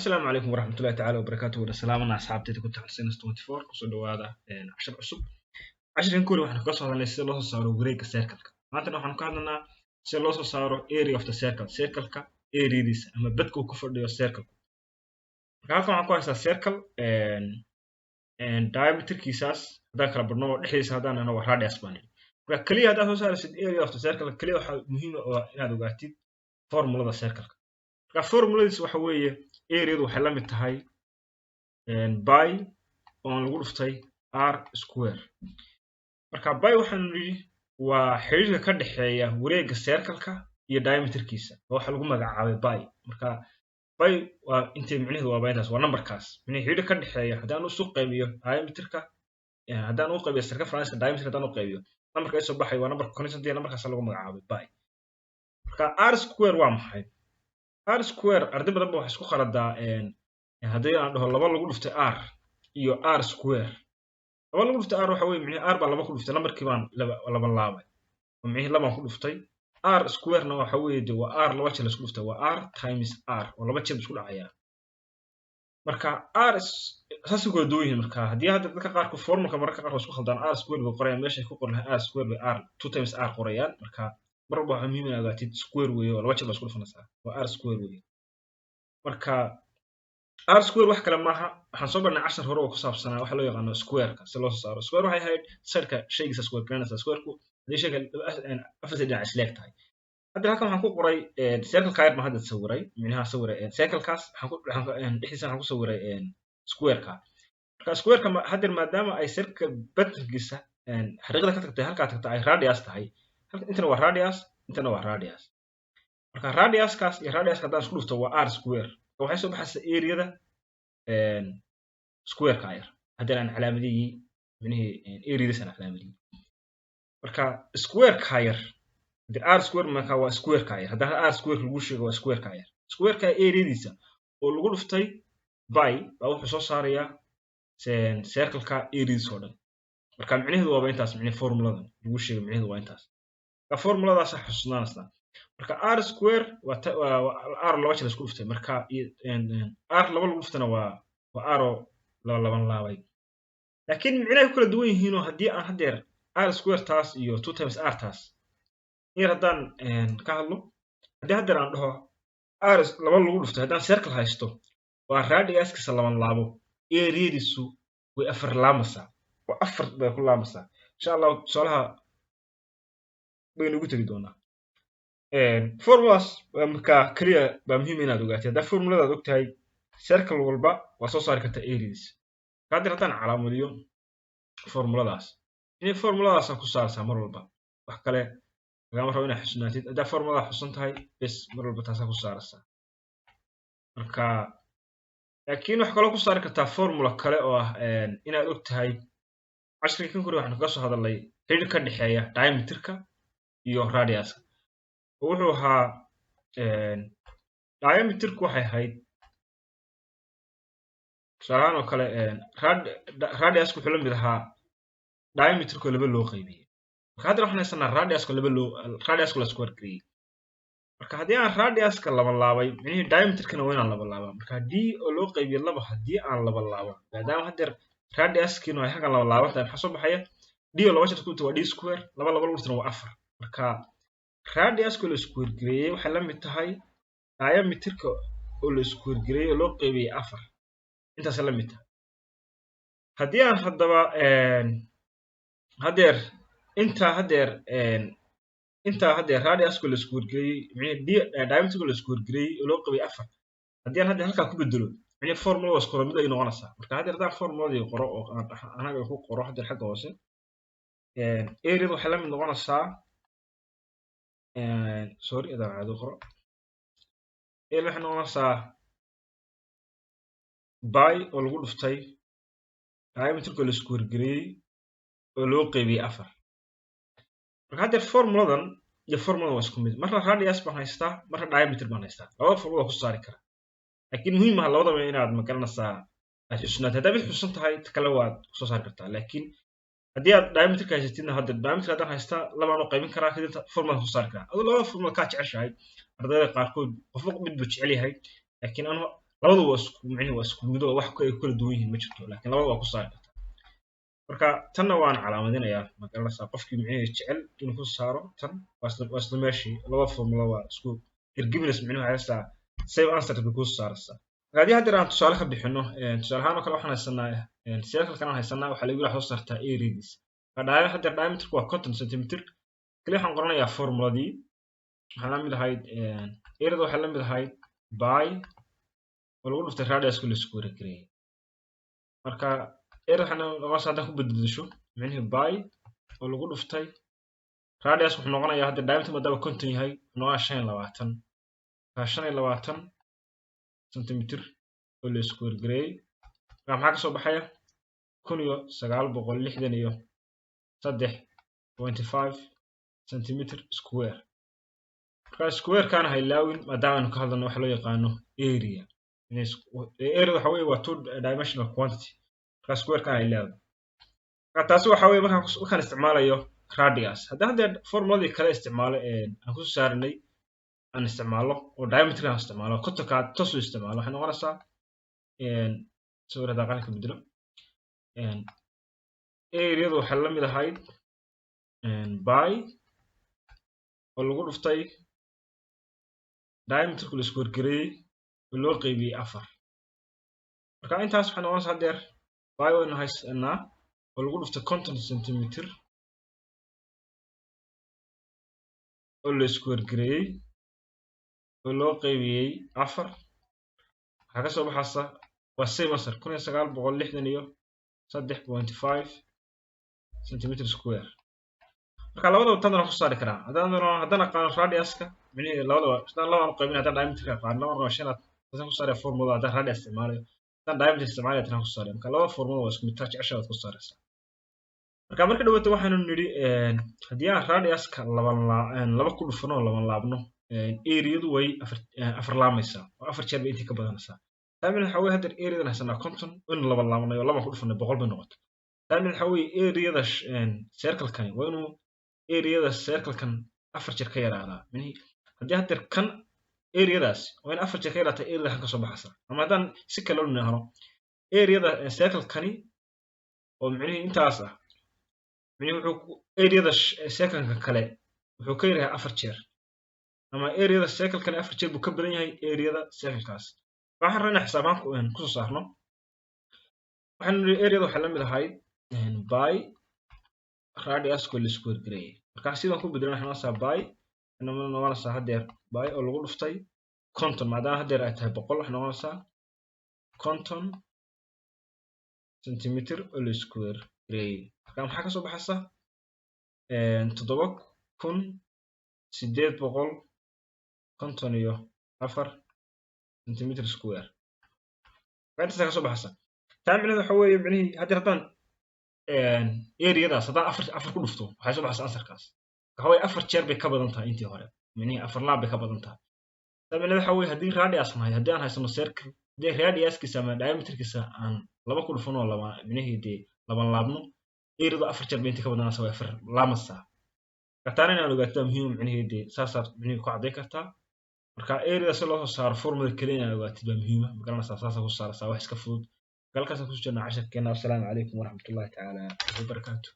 السلام عليكم ورحمة الله تعالى وبركاته والسلام أنا أصحابتي كنت على سنة 24 قصدوا هذا عشر عصب عشرين كوري وحنا قصة على سيل لوس صاروا بريك سيركل ما أنت نحن كنا سيل لوس صاروا area of the circle كا area ديس أما بدكوا كفر ديو circle كافو عن كويس circle and diameter كيساس ذاك ربنا نحيس هذا أنا ورادي أسباني كلي هذا هو صار area of the circle كلي واحد مهم هذا قاعد formula the circle كفورمولا waxa weeye area waxay la mid tahay pi oo lagu dhuftay r square marka pi waxaan niri waa xiriirka ka dhaxeeya wareegga circle-ka iyo diameter-kiisa waxa lagu magacaabay pi marka pi waa intee micnaheedu waa intaas waa numberkaas xiriirka ka dhaxeeya hadaan uu soo qaybiyo diameter-ka hadaan uu qaybiyo circumference diameter hadaan uu qaybiyo numberka ay soo baxay waa number constant iyo numberkaas lagu magacaabay pi marka r square waa maxay r square arday badan baa wax isku kharadaa hadii aan dhaho laba lagu dhuftay r iyo r square laba lagu dhuftay r waxa weeye micnaheedu r baa laba ku dhuftay numberkii baan laba laabay micnaheedu laba ku dhuftay r square na waxa weeye waa r laba jeer isku dhuftay waa r times r oo laba jeer isku dhacaya marka r saasi ku dooyay marka hadii hadda dadka qaar ku formulka marka qaar isku khaldaan r square buu qorayaan meesha ku qoran r square by r 2 times r qorayaan marka marba waxa muhiim ah inaad square weeyo laba jeer isku dhufanaysaa waa r square weeyo marka r square wax kale maaha waxaan soo barnay 10 hore oo ku saabsanaa waxa loo yaqaan square-ka si loo saaro square waxay ahayd sirka shaygiisa square garanaysa square-ku hadii shayga afar dhinac isleeg tahay hadda halkan waxaan ku qoray circle-ka yar ma hadda sawiray micnaha sawiray circle-kaas waxaan dhixisa waxaan ku sawiray square-ka marka square-ka hadda maadaama ay circle pattern-kiisa xariiqda ka tagtay halka tagtay ay radius tahay intana waa radius intana waa radius marka radius-kaas iyo radius hadaan isku dhufto waa r square waxay soo baxaysaa area-da square-ka yar hadaan aan calaamadiyay micnaheedu area-diisa aan calaamadiyay marka square-ka yar hadii r square marka waa square-ka yar hadaan r square lagu sheego waa square-ka yar square-ka area-diisa oo lagu dhuftay pi baa wuxuu soo saarayaa circle-ka area-diisa oo dhan marka micnaheedu waa intaas micnaheedu formuladan lagu sheego micnaheedu waa intaas formuladaas xusnaanaysa marka r square waa r laba jeer isku dhuftay marka r laba lagu dhuftana waa r laba laabay laakiin micnaheedu kala duwan yihiin oo hadii aan hadeer r square taas iyo 2 times r taas hadaan ka hadlo hadii hadeer aan dhaho r laba lagu dhuftay hadaan circle haysto waa radius-kiisa laba laabo area-diisu way afar laamaysaa waa afar bay ku laamaysaa insha Allah tusaalaha baynu ugu tagi doonaa formulas marka kaliya baa muhiim inaad ogaato hadda formulada aad ogtahay circle walba waa soo saari kartaa areas hadda haddaan calaamadiyo formuladaas formuladaas ku saarsaa mar walba wax kale lagama rabo inaad xusnaatid hadda formulada xusan tahay bes mar walba taas ku saaraysaa marka laakiin wax kale ku saari kartaa formula kale oo ah inaad ogtahay casharka kan kore waxaan ka soo hadalay xiriirka ka dhaxeeya diameter-ka iyo radius wuxuu ahaa diameter-ku waxay ahayd salaam oo kale radius-ku wuxuu la mid ahaa diameter-ku laba loo qaybiyay marka hadda waxaan haysanaa radius-ku laba loo radius-ku la square gareeyay marka hadii aan radius-ka laba laabay micnaheedu diameter-kana waa inaan laba laabaa marka hadii oo loo qaybiyo laba hadii aan laba laabo maadaama hadeer radius-kiina ay halkan laba laabantahay waxa soo baxaya d oo laba jeer isku dhufto waa d square laba lagu dhuftana waa 4 marka radius-ku la square gareeyay waxay la mid tahay diameter-ka oo la square gareeyay oo loo qaybiyay 4 intaas la mid tahay hadii aan hadaba hadeer inta hadeer radius-ku la square gareeyay micnaheedu diameter-ku la square gareeyay oo loo qaybiyay 4 hadii aan halka ku bedelo micnaheedu formula waa isku mid ay noqonaysaa marka hadeer hadaan formuladii qoro oo anaga ku qoro hadeer xagga hoose area waxay la mid noqonaysaa sorry إذا عاد أخرى إيه إحنا نصا باي ولا نقول فتاي هاي مثل كل سكور جري ولو قيبي أفر هذا الفورمولا ذن الفورمولا واسكمل مرة هذا يسمح نيستا مرة دايمتر ما نيستا أو فورمولا خصاري كره لكن مهم هلا وضع بيننا عند مكان نصا السنة هذا بيحصل هاي تكلوات خصاري كرتا لكن هدي دايمتر كاجتينا هذا الدايمتر هذا هيستا لما نقيم كرا كده فورمولا خصاري كره أو لو فورمولا كاتش عشاي هذا قاركود وفوق بدبش عليه هاي لكن أنا labadu waa isku micnihi waa isku mid oo wax ay kala duwan yihiin ma jirto laakiin labadu waa ku saari kartaa marka tanna waan calaamadinayaa magaranaysaa qofkii micnihi jecel inuu ku saaro tan waa isla meeshii laba formula waa isku ergibinas micnihi waxay haysaa same answer bay ku saaraysaa haddii hadda aan tusaale ka bixino tusaale ahaan oo kale waxaan haysanaa circle-kan aan haysanaa waxaa lagu soo saartaa area-diis hadda diameter waa 50 centimeter kaliya waxaan qoranayaa formuladii waxaa la mid ahayd area waxaa la mid ahayd by oo lagu dhuftay radius la isku wareegay marka area waxaan noqonaysaa hadda ku beddelasho micnihi by oo lagu dhuftay radius wuxuu noqonayaa hadda diameter madaba 50 yahay noqonaa 25 centimeter oo la isku wareegay maxaa ka soo baxaya 1963.5 centimeter square marka square kana haylaawin maadaama aanu ka hadlano waxa loo yaqaano area area waxa weeye waa two dimensional quantity marka square kana haylaawin marka taasi waxa weeye markaan isticmaalayo radius hadda formuladii kale isticmaalo aan ku saarnay aan isticmaalo oo diameter aan isticmaalo kotonka toos u isticmaalo waxay noqonaysaa sawirada qaranka bedelo area waxaa la mid ahayd by oo lagu dhuftay diameter la isku wareegay oo loo qaybiyay 4 marka intaas waxay noqonaysaa hadeer by oo haysanaa oo lagu dhuftay 50 centimeter oo la isku wareegay oo loo qaybiyay 4 waxa ka soo baxaysa waa same answer 1963.5 centimeter square marka labadaba tan ku saari karaa haddana qaan radius-ka micnihi labadaba qaybin haddana diameter-ka qaan labadaba shanaad tan ku saari formula haddana radius isticmaalayo tan diameter isticmaalayo tan ku saari marka labada formula waa isku mid taaj cashaad ku saaraysa marka dhawato waxaanu niri haddii aan radius-ka laba ku dhufano laba laabno area-du way afar laamaysaa oo afar jeer bay intii ka badanaysaa taamin waxa weeye hadda area-dan haysanaa 50 in laba laabnayo laba ku dhufano 100 bay noqoto taamin waxa weeye area-da circle-kan waa inuu area-da circle-kan afar jeer ka yaraadaa micnihi haddii hadda kan area-daas waa in afar jeer ka yaraataa area-da ka soo baxaysa ama haddaan si kale u nahno area-da circle-kani oo micnihi intaas ah micnihi wuxuu area-da circle-ka kale wuxuu ka yaryahay afar jeer ama area-da circle-kani afar jeer buu ka badan yahay area-da circle-kaas waxaan rabnaa xisaabaan ku soo saarno waxaan niri area-da waxaa la mid ahayd by radius ko la isku wareegay marka sidaan ku bedelan waxaan noqonaysaa by noqonaysaa hadeer by oo lagu dhuftay 50 maadaama hadeer ay tahay 100 waxaan noqonaysaa 50 centimeter oo la isku wareegay marka maxaa ka soo baxaysa 7,854 centimeter square intaas ka soo baxaysa taamilada waxa weeye micnihi haddaan area-daas haddaan afar ku dhufto waxay soo baxaysaa ansarkaas waxa weeye afar jeer bay ka badan tahay intii hore micnihi afar laab bay ka badan tahay taamilada waxa weeye haddii radius nahay haddii aan haysano circle haddii radius-kiisa ama diameter-kiisa aan laba ku dhufano laba micnihi dee laba laabno area-da afar jeer bay intii ka badanaysaa waa afar laamaysaa taana inaan ogaato muhiim micnihi dee saasaad micnihi ku caddayn kartaa marka area si loo soo saaro formula kaliya inaad ogaatid baa muhiim ah magaranaysaa saasa ku saaraysaa wax iska fudud halkaas ku jirnaa casharkeena. Assalaamu calaykum waraxmatullaahi tacaala wabarakaatuh.